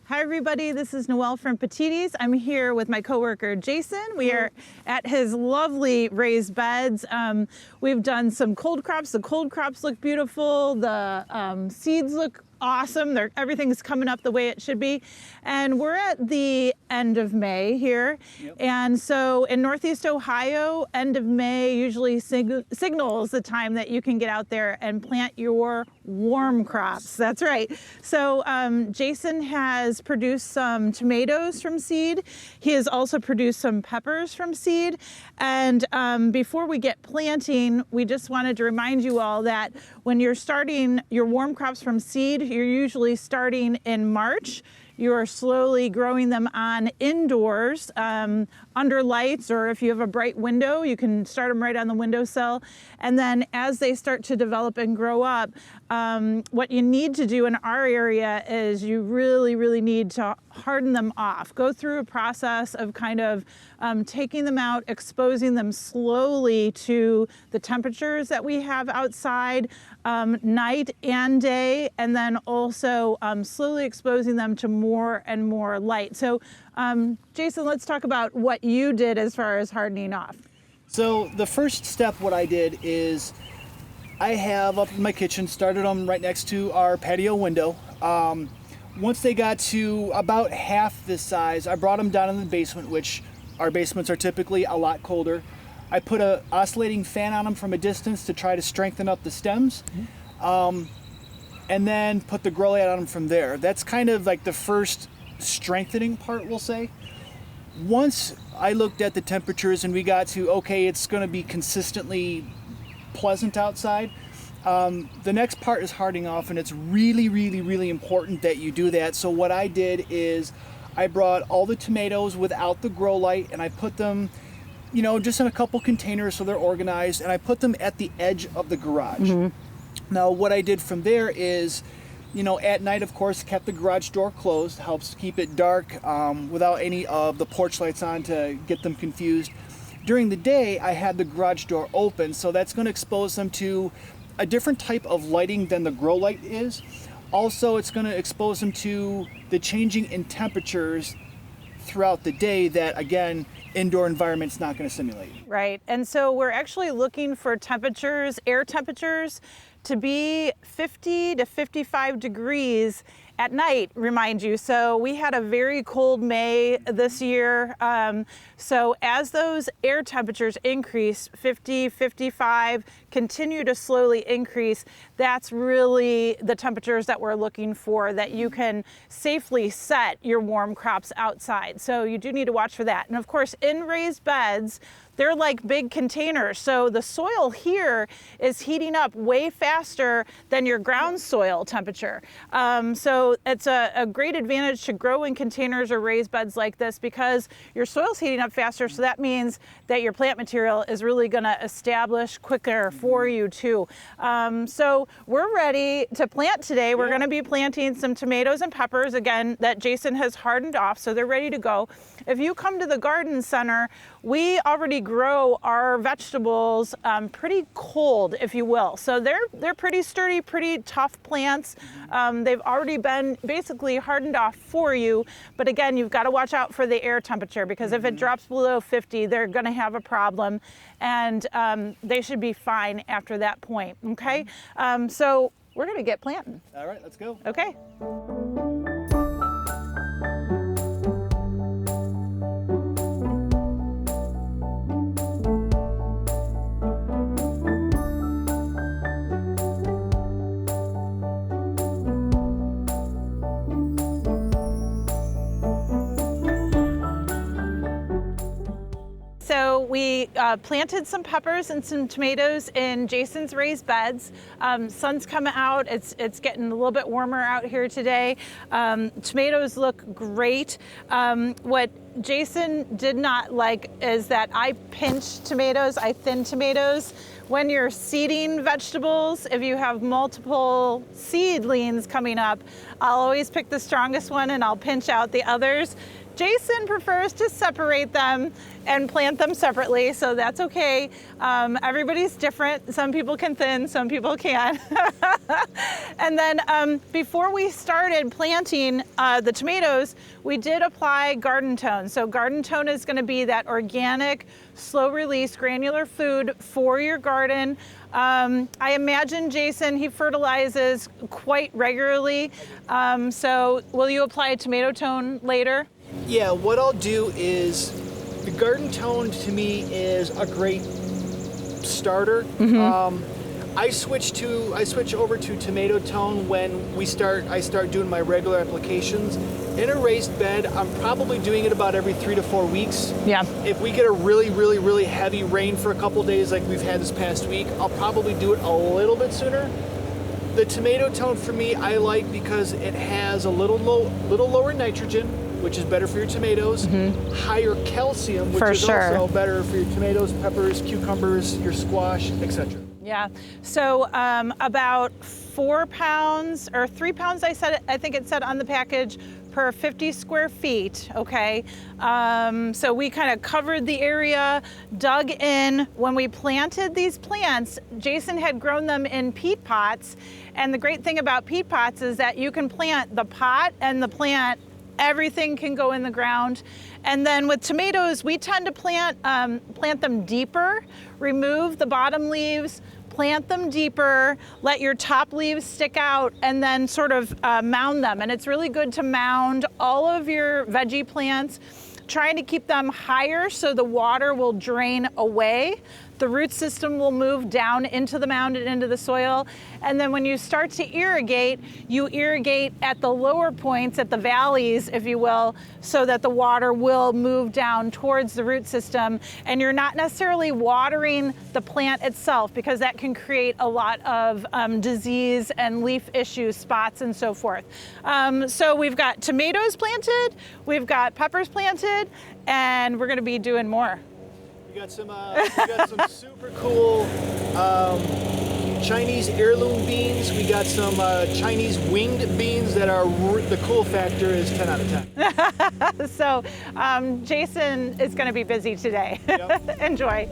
Hi everybody, this is Noelle from Petitti's. I'm here with my coworker Jason. We are at his lovely raised beds. We've done some cold crops. The cold crops look beautiful. The seeds look awesome. Everything's coming up the way it should be. And we're at the end of May here. Yep. And so in Northeast Ohio, end of May usually signals the time that you can get out there and plant your warm crops. That's right. So Jason has produced some tomatoes from seed. He has also produced some peppers from seed. And before we get planting, we just wanted to remind you all that when you're starting your warm crops from seed, you're usually starting in March. You are slowly growing them on indoors under lights, or if you have a bright window, you can start them right on the windowsill. And then as they start to develop and grow up, what you need to do in our area is you really need to harden them off. Go through a process of kind of taking them out, exposing them slowly to the temperatures that we have outside, night and day, and then also slowly exposing them to more and more light. So Jason, let's talk about what you did as far as hardening off. So the first step, what I did is I have up in my kitchen, started them right next to our patio window. Once they got to about half this size, I brought them down in the basement, which our basements are typically a lot colder. I put a oscillating fan on them from a distance to try to strengthen up the stems, and then put the grow light on them from there. That's kind of like the first strengthening part, we'll say. Once I looked at the temperatures and we got to, okay, it's going to be consistently pleasant outside, the next part is hardening off, and it's really important that you do that. So what I did is I brought all the tomatoes without the grow light, and I put them, just in a couple containers so they're organized, and I put them at the edge of the garage. Now what I did from there is, at night, of course, kept the garage door closed. Helps keep it dark without any of the porch lights on to get them confused. During the day, I had the garage door open, so that's going to expose them to a different type of lighting than the grow light is. Also, it's going to expose them to the changing in temperatures throughout the day that, again, indoor environment's not going to simulate. Right, and so we're actually looking for temperatures, air temperatures, to be 50 to 55 degrees at night, remind you. So we had a very cold May this year. So as those air temperatures increase, 50, 55, continue to slowly increase, that's really the temperatures that we're looking for, that you can safely set your warm crops outside. So you do need to watch for that. And of course, in raised beds, they're like big containers. So the soil here is heating up way faster than your ground soil temperature. So it's a great advantage to grow in containers or raised beds like this, because your soil's heating up faster. So that means that your plant material is really gonna establish quicker for you too. So we're ready to plant today. We're gonna be planting some tomatoes and peppers, again, that Jason has hardened off, so they're ready to go. If you come to the garden center, we already grow our vegetables pretty cold, if you will. So they're pretty sturdy, pretty tough plants. They've already been basically hardened off for you. But again, you've got to watch out for the air temperature, because if it drops below 50, they're going to have a problem, and they should be fine after that point. Okay, so we're going to get planting. All right, let's go. Okay. So we planted some peppers and some tomatoes in Jason's raised beds. Sun's coming out. It's getting a little bit warmer out here today. Tomatoes look great. What Jason did not like is that I pinch tomatoes, I thin tomatoes. When you're seeding vegetables, if you have multiple seedlings coming up, I'll always pick the strongest one and I'll pinch out the others. Jason prefers to separate them and plant them separately, so that's okay. Everybody's different. Some people can thin, some people can't. And then before we started planting the tomatoes, we did apply Garden Tone. So Garden Tone is going to be that organic, slow-release granular food for your garden. I imagine Jason, he fertilizes quite regularly. So will you apply Tomato Tone later? Yeah, what I'll do is, the Garden Tone to me is a great starter. I switch over to Tomato Tone when I start doing my regular applications. In a raised bed, I'm probably doing it about every 3 to 4 weeks. Yeah. If we get a really heavy rain for a couple days like we've had this past week, I'll probably do it a little bit sooner. The Tomato Tone for me, I like because it has a little lower nitrogen, which is better for your tomatoes, higher calcium, which is also better for your tomatoes, peppers, cucumbers, your squash, etc. Yeah, so about 4 pounds or 3 pounds, I think it said on the package, per 50 square feet, okay? So we kind of covered the area, dug in. When we planted these plants, Jason had grown them in peat pots, and the great thing about peat pots is that you can plant the pot and the plant, everything can go in the ground. And then with tomatoes, we tend to plant them deeper, remove the bottom leaves, plant them deeper, let your top leaves stick out, and then sort of mound them. And it's really good to mound all of your veggie plants, trying to keep them higher so the water will drain away. The root system will move down into the mound and into the soil. And then when you start to irrigate, you irrigate at the lower points, at the valleys, if you will, so that the water will move down towards the root system. And you're not necessarily watering the plant itself, because that can create a lot of disease and leaf issues, spots, and so forth. So we've got tomatoes planted, we've got peppers planted, and we're gonna be doing more. We got some super cool Chinese heirloom beans. We got some Chinese winged beans that are, the cool factor is 10 out of 10. So Jason is going to be busy today. Yep. Enjoy.